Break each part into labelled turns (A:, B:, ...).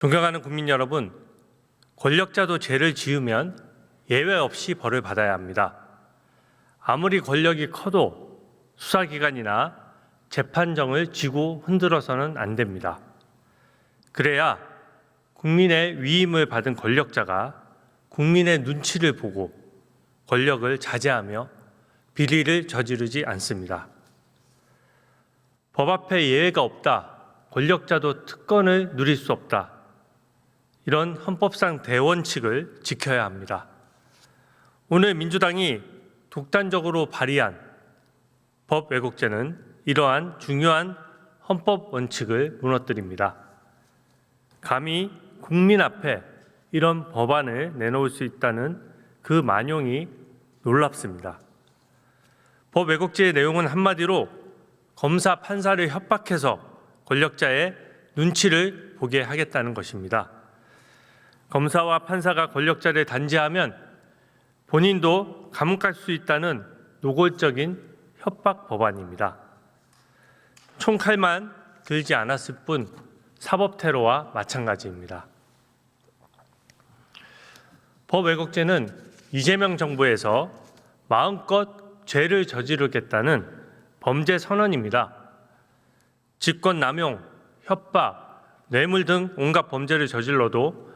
A: 존경하는 국민 여러분, 권력자도 죄를 지으면 예외 없이 벌을 받아야 합니다. 아무리 권력이 커도 수사기관이나 재판정을 쥐고 흔들어서는 안 됩니다. 그래야 국민의 위임을 받은 권력자가 국민의 눈치를 보고 권력을 자제하며 비리를 저지르지 않습니다. 법 앞에 예외가 없다, 권력자도 특권을 누릴 수 없다, 이런 헌법상 대원칙을 지켜야 합니다. 오늘 민주당이 독단적으로 발의한 법 왜곡죄는 이러한 중요한 헌법 원칙을 무너뜨립니다. 감히 국민 앞에 이런 법안을 내놓을 수 있다는 그 만용이 놀랍습니다. 법 왜곡죄의 내용은 한마디로 검사, 판사를 협박해서 권력자의 눈치를 보게 하겠다는 것입니다. 검사와 판사가 권력자를 단죄하면 본인도 감옥 갈 수 있다는 노골적인 협박 법안입니다. 총칼만 들지 않았을 뿐 사법 테러와 마찬가지입니다. 법 왜곡죄는 이재명 정부에서 마음껏 죄를 저지르겠다는 범죄 선언입니다. 직권 남용, 협박, 뇌물 등 온갖 범죄를 저질러도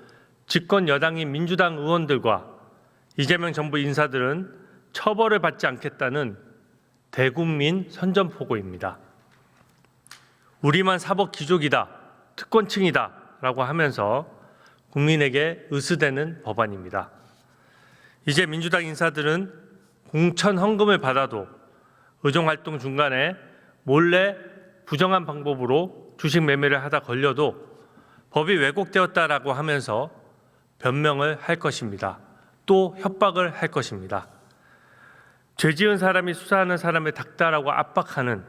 A: 집권 여당인 민주당 의원들과 이재명 정부 인사들은 처벌을 받지 않겠다는 대국민 선전포고입니다. 우리만 사법 귀족이다, 특권층이다 라고 하면서 국민에게 의스대는 법안입니다. 이제 민주당 인사들은 공천 헌금을 받아도 의정활동 중간에 몰래 부정한 방법으로 주식 매매를 하다 걸려도 법이 왜곡되었다라고 하면서 변명을 할 것입니다. 또 협박을 할 것입니다. 죄 지은 사람이 수사하는 사람을 닥달하고 압박하는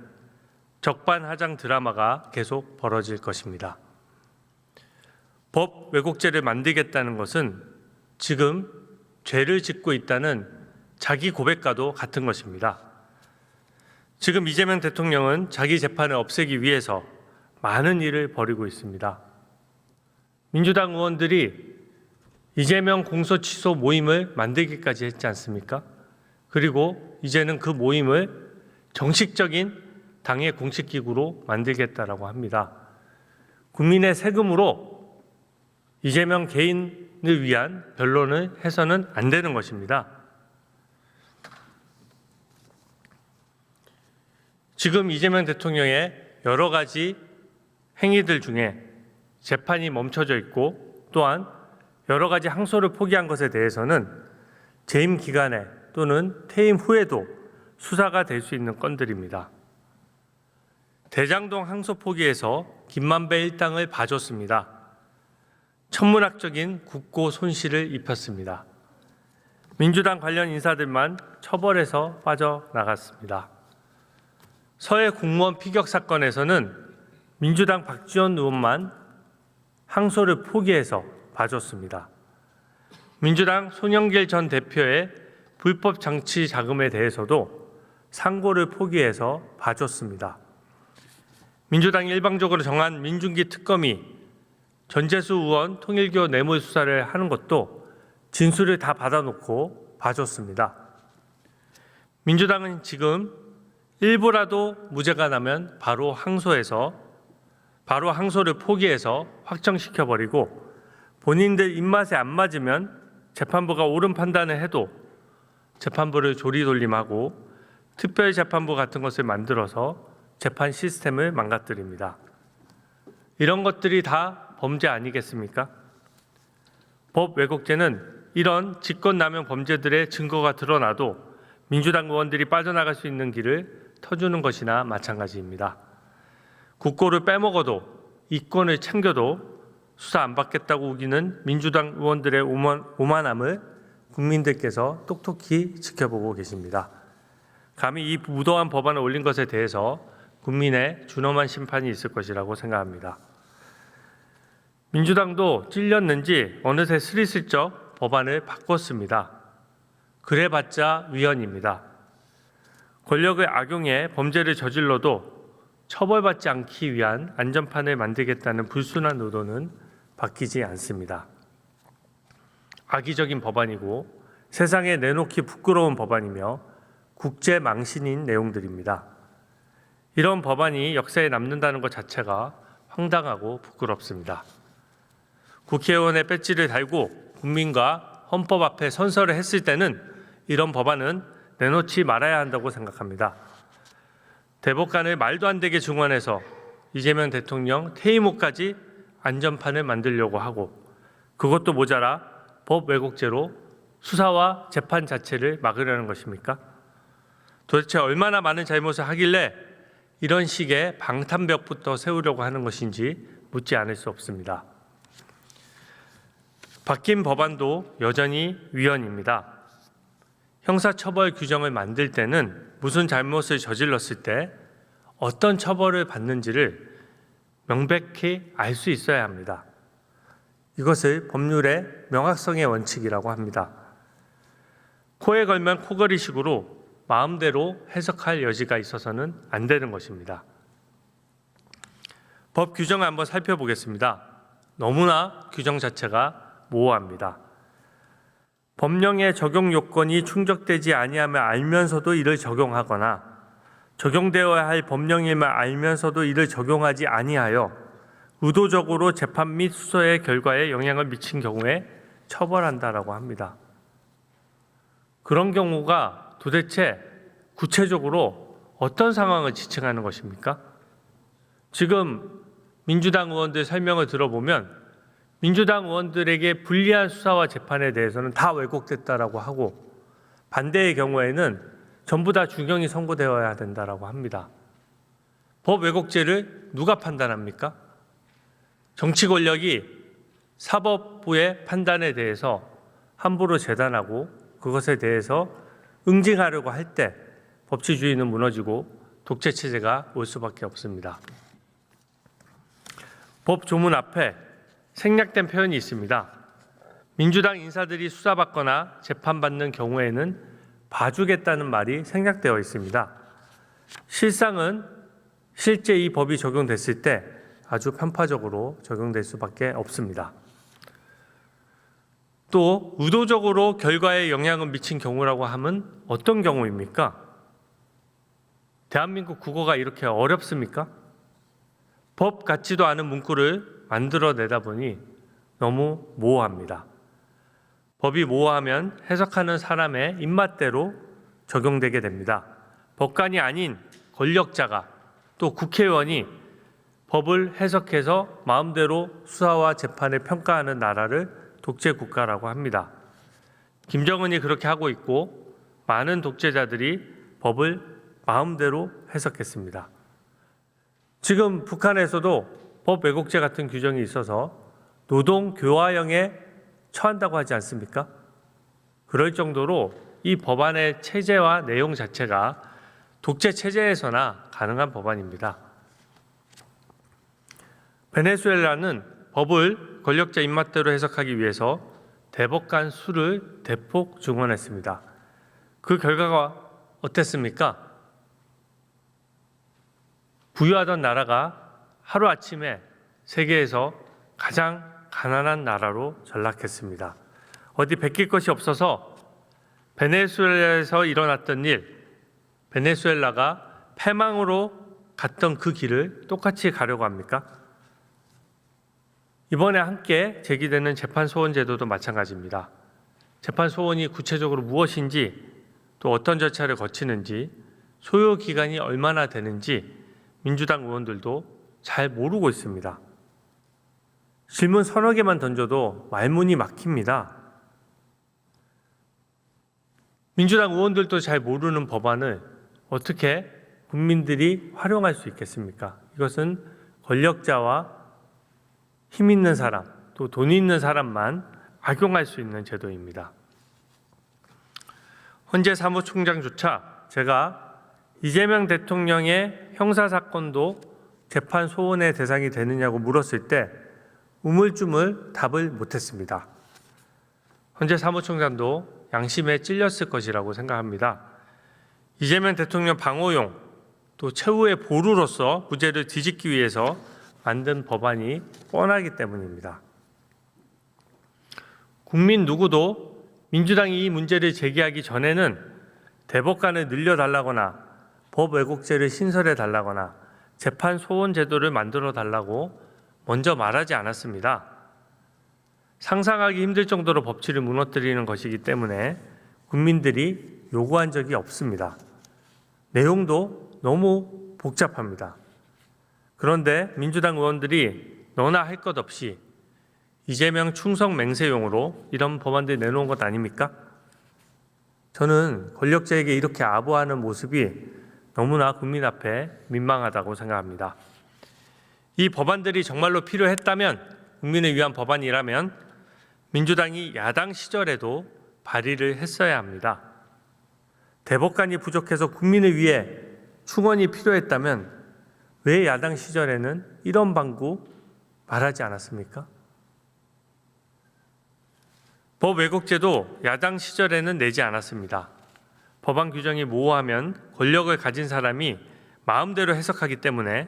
A: 적반하장 드라마가 계속 벌어질 것입니다. 법 왜곡죄를 만들겠다는 것은 지금 죄를 짓고 있다는 자기 고백과도 같은 것입니다. 지금 이재명 대통령은 자기 재판을 없애기 위해서 많은 일을 벌이고 있습니다. 민주당 의원들이 이재명 공소취소 모임을 만들기까지 했지 않습니까? 그리고 이제는 그 모임을 정식적인 당의 공식기구로 만들겠다라고 합니다. 국민의 세금으로 이재명 개인을 위한 변론을 해서는 안 되는 것입니다. 지금 이재명 대통령의 여러 가지 행위들 중에 재판이 멈춰져 있고 또한 여러 가지 항소를 포기한 것에 대해서는 재임 기간에 또는 퇴임 후에도 수사가 될 수 있는 건들입니다. 대장동 항소 포기에서 김만배 일당을 봐줬습니다. 천문학적인 국고 손실을 입혔습니다. 민주당 관련 인사들만 처벌해서 빠져나갔습니다. 서해 공무원 피격 사건에서는 민주당 박지원 의원만 항소를 포기해서 봐줬습니다. 민주당 송영길 전 대표의 불법 장치 자금에 대해서도 상고를 포기해서 봐줬습니다. 민주당이 일방적으로 정한 민중기 특검이 전재수 의원 통일교 뇌물 수사를 하는 것도 진술을 다 받아놓고 봐줬습니다. 민주당은 지금 일부라도 무죄가 나면 바로 항소를 포기해서 확정시켜버리고 본인들 입맛에 안 맞으면 재판부가 옳은 판단을 해도 재판부를 조리돌림하고 특별재판부 같은 것을 만들어서 재판 시스템을 망가뜨립니다. 이런 것들이 다 범죄 아니겠습니까? 법 왜곡죄는 이런 직권남용 범죄들의 증거가 드러나도 민주당 의원들이 빠져나갈 수 있는 길을 터주는 것이나 마찬가지입니다. 국고를 빼먹어도 이권을 챙겨도 수사 안 받겠다고 우기는 민주당 의원들의 오만함을 국민들께서 똑똑히 지켜보고 계십니다. 감히 이 무도한 법안을 올린 것에 대해서 국민의 준엄한 심판이 있을 것이라고 생각합니다. 민주당도 찔렸는지 어느새 스리슬쩍 법안을 바꿨습니다. 그래봤자 위헌입니다. 권력을 악용해 범죄를 저질러도 처벌받지 않기 위한 안전판을 만들겠다는 불순한 의도는 바뀌지 않습니다. 악의적인 법안이고 세상에 내놓기 부끄러운 법안이며 국제 망신인 내용들입니다. 이런 법안이 역사에 남는다는 것 자체가 황당하고 부끄럽습니다. 국회의원의 배지를 달고 국민과 헌법 앞에 선서를 했을 때는 이런 법안은 내놓지 말아야 한다고 생각합니다. 대법관을 말도 안 되게 증언해서 이재명 대통령 퇴임 후까지 안전판을 만들려고 하고 그것도 모자라 법 왜곡죄로 수사와 재판 자체를 막으려는 것입니까? 도대체 얼마나 많은 잘못을 하길래 이런 식의 방탄벽부터 세우려고 하는 것인지 묻지 않을 수 없습니다. 바뀐 법안도 여전히 위헌입니다. 형사처벌 규정을 만들 때는 무슨 잘못을 저질렀을 때 어떤 처벌을 받는지를 명백히 알 수 있어야 합니다. 이것을 법률의 명확성의 원칙이라고 합니다. 코에 걸면 코걸이식으로 마음대로 해석할 여지가 있어서는 안 되는 것입니다. 법 규정을 한번 살펴보겠습니다. 너무나 규정 자체가 모호합니다. 법령의 적용 요건이 충족되지 아니하며 알면서도 이를 적용하거나 적용되어야 할 법령임을 알면서도 이를 적용하지 아니하여 의도적으로 재판 및 수사의 결과에 영향을 미친 경우에 처벌한다라고 합니다. 그런 경우가 도대체 구체적으로 어떤 상황을 지칭하는 것입니까? 지금 민주당 의원들 설명을 들어보면 민주당 의원들에게 불리한 수사와 재판에 대해서는 다 왜곡됐다라고 하고 반대의 경우에는 전부 다 중형이 선고되어야 된다라고 합니다. 법 왜곡죄를 누가 판단합니까? 정치 권력이 사법부의 판단에 대해서 함부로 재단하고 그것에 대해서 응징하려고 할 때 법치주의는 무너지고 독재 체제가 올 수밖에 없습니다. 법 조문 앞에 생략된 표현이 있습니다. 민주당 인사들이 수사받거나 재판받는 경우에는 봐주겠다는 말이 생략되어 있습니다. 실상은 실제 이 법이 적용됐을 때 아주 편파적으로 적용될 수밖에 없습니다. 또 의도적으로 결과에 영향을 미친 경우라고 하면 어떤 경우입니까? 대한민국 국어가 이렇게 어렵습니까? 법 같지도 않은 문구를 만들어내다 보니 너무 모호합니다. 법이 모호하면 해석하는 사람의 입맛대로 적용되게 됩니다. 법관이 아닌 권력자가 또 국회의원이 법을 해석해서 마음대로 수사와 재판을 평가하는 나라를 독재국가라고 합니다. 김정은이 그렇게 하고 있고 많은 독재자들이 법을 마음대로 해석했습니다. 지금 북한에서도 법 왜곡죄 같은 규정이 있어서 노동교화형에 처한다고 하지 않습니까? 그럴 정도로 이 법안의 체제와 내용 자체가 독재 체제에서나 가능한 법안입니다. 베네수엘라는 법을 권력자 입맛대로 해석하기 위해서 대법관 수를 대폭 증원했습니다. 그 결과가 어땠습니까? 부유하던 나라가 하루아침에 세계에서 가장 가난한 나라로 전락했습니다. 어디 베낄 것이 없어서 베네수엘라에서 일어났던 일, 베네수엘라가 패망으로 갔던 그 길을 똑같이 가려고 합니까? 이번에 함께 제기되는 재판 소원 제도도 마찬가지입니다. 재판 소원이 구체적으로 무엇인지 또 어떤 절차를 거치는지 소요 기간이 얼마나 되는지 민주당 의원들도 잘 모르고 있습니다. 질문 서너 개만 던져도 말문이 막힙니다. 민주당 의원들도 잘 모르는 법안을 어떻게 국민들이 활용할 수 있겠습니까? 이것은 권력자와 힘 있는 사람, 또 돈 있는 사람만 악용할 수 있는 제도입니다. 헌재 사무총장조차 제가 이재명 대통령의 형사사건도 재판 소원의 대상이 되느냐고 물었을 때 우물쭈물 답을 못했습니다. 헌재 사무총장도 양심에 찔렸을 것이라고 생각합니다. 이재명 대통령 방어용 또 최후의 보루로서 무죄를 뒤집기 위해서 만든 법안이 뻔하기 때문입니다. 국민 누구도 민주당이 이 문제를 제기하기 전에는 대법관을 늘려달라거나 법 왜곡죄를 신설해달라거나 재판 소원 제도를 만들어달라고 먼저 말하지 않았습니다. 상상하기 힘들 정도로 법치를 무너뜨리는 것이기 때문에 국민들이 요구한 적이 없습니다. 내용도 너무 복잡합니다. 그런데 민주당 의원들이 너나 할 것 없이 이재명 충성 맹세용으로 이런 법안들 내놓은 것 아닙니까? 저는 권력자에게 이렇게 아부하는 모습이 너무나 국민 앞에 민망하다고 생각합니다. 이 법안들이 정말로 필요했다면, 국민을 위한 법안이라면 민주당이 야당 시절에도 발의를 했어야 합니다. 대법관이 부족해서 국민을 위해 충원이 필요했다면 왜 야당 시절에는 이런 방구 말하지 않았습니까? 법 왜곡죄도 야당 시절에는 내지 않았습니다. 법안 규정이 모호하면 권력을 가진 사람이 마음대로 해석하기 때문에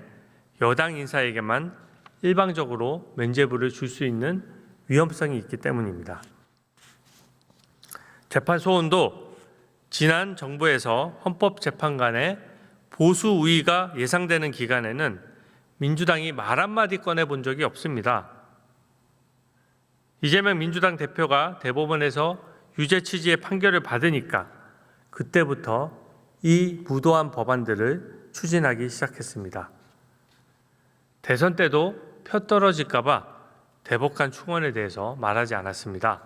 A: 여당 인사에게만 일방적으로 면죄부를 줄 수 있는 위험성이 있기 때문입니다. 재판 소원도 지난 정부에서 헌법재판관의 보수 우위가 예상되는 기간에는 민주당이 말 한마디 꺼내본 적이 없습니다. 이재명 민주당 대표가 대법원에서 유죄 취지의 판결을 받으니까 그때부터 이 무도한 법안들을 추진하기 시작했습니다. 대선 때도 펴떨어질까 봐 대법관 충원에 대해서 말하지 않았습니다.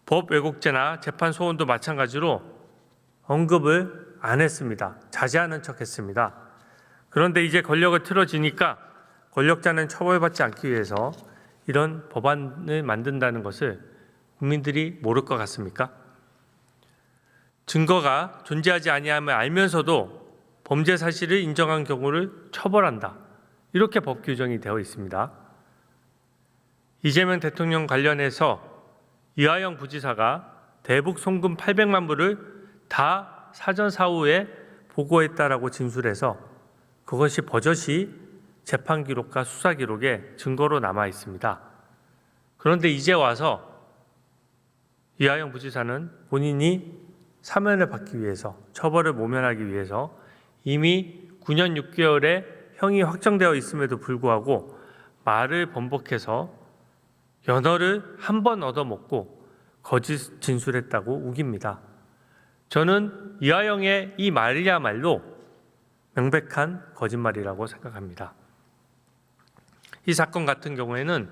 A: 법 왜곡죄나 재판 소원도 마찬가지로 언급을 안 했습니다. 자제하는 척 했습니다. 그런데 이제 권력을 틀어지니까 권력자는 처벌받지 않기 위해서 이런 법안을 만든다는 것을 국민들이 모를 것 같습니까? 증거가 존재하지 아니함을 알면서도 범죄 사실을 인정한 경우를 처벌한다. 이렇게 법 규정이 되어 있습니다. 이재명 대통령 관련해서 이화영 부지사가 대북 송금 800만 불을 다 사전 사후에 보고했다라고 진술해서 그것이 버젓이 재판 기록과 수사 기록에 증거로 남아 있습니다. 그런데 이제 와서 이화영 부지사는 본인이 사면을 받기 위해서, 처벌을 모면하기 위해서 이미 9년 6개월의 형이 확정되어 있음에도 불구하고 말을 번복해서 연어를 한 번 얻어먹고 거짓 진술했다고 우깁니다. 저는 이화영의 이 말이야말로 명백한 거짓말이라고 생각합니다. 이 사건 같은 경우에는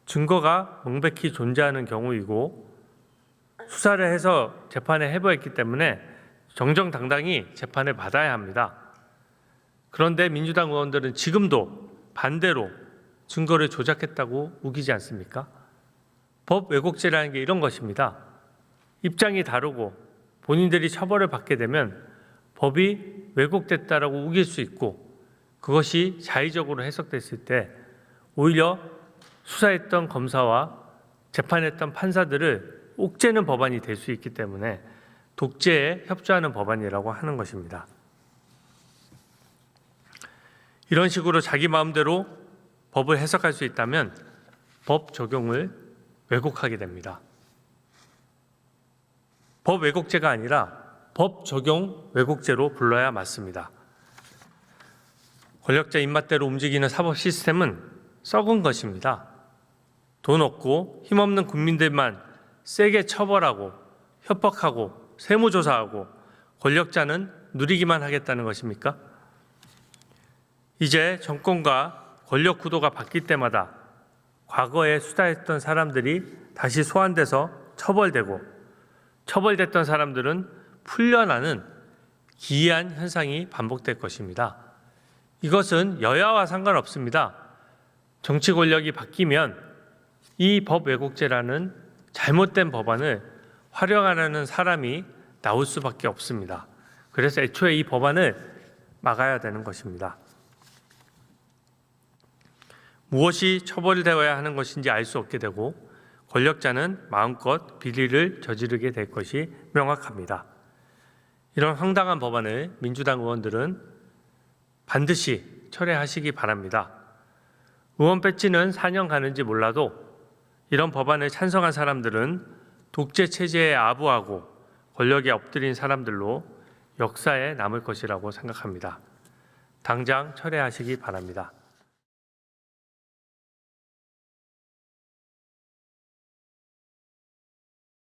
A: 증거가 명백히 존재하는 경우이고 수사를 해서 재판에 해부했기 때문에 정정당당히 재판을 받아야 합니다. 그런데 민주당 의원들은 지금도 반대로 증거를 조작했다고 우기지 않습니까? 법 왜곡죄라는 게 이런 것입니다. 입장이 다르고 본인들이 처벌을 받게 되면 법이 왜곡됐다라고 우길 수 있고 그것이 자의적으로 해석됐을 때 오히려 수사했던 검사와 재판했던 판사들을 옥죄는 법안이 될 수 있기 때문에 독재에 협조하는 법안이라고 하는 것입니다. 이런 식으로 자기 마음대로 법을 해석할 수 있다면 법 적용을 왜곡하게 됩니다. 법 왜곡죄가 아니라 법 적용 왜곡죄로 불러야 맞습니다. 권력자 입맛대로 움직이는 사법 시스템은 썩은 것입니다. 돈 없고 힘없는 국민들만 세게 처벌하고 협박하고 세무조사하고 권력자는 누리기만 하겠다는 것입니까? 이제 정권과 권력 구도가 바뀔 때마다 과거에 수사했던 사람들이 다시 소환돼서 처벌되고 처벌됐던 사람들은 풀려나는 기이한 현상이 반복될 것입니다. 이것은 여야와 상관없습니다. 정치 권력이 바뀌면 이 법 왜곡죄라는 잘못된 법안을 활용하려는 사람이 나올 수밖에 없습니다. 그래서 애초에 이 법안을 막아야 되는 것입니다. 무엇이 처벌되어야 하는 것인지 알 수 없게 되고 권력자는 마음껏 비리를 저지르게 될 것이 명확합니다. 이런 황당한 법안을 민주당 의원들은 반드시 철회하시기 바랍니다. 의원 배지는 4년 가는지 몰라도 이런 법안에 찬성한 사람들은 독재 체제에 아부하고 권력에 엎드린 사람들로 역사에 남을 것이라고 생각합니다. 당장 철회하시기 바랍니다.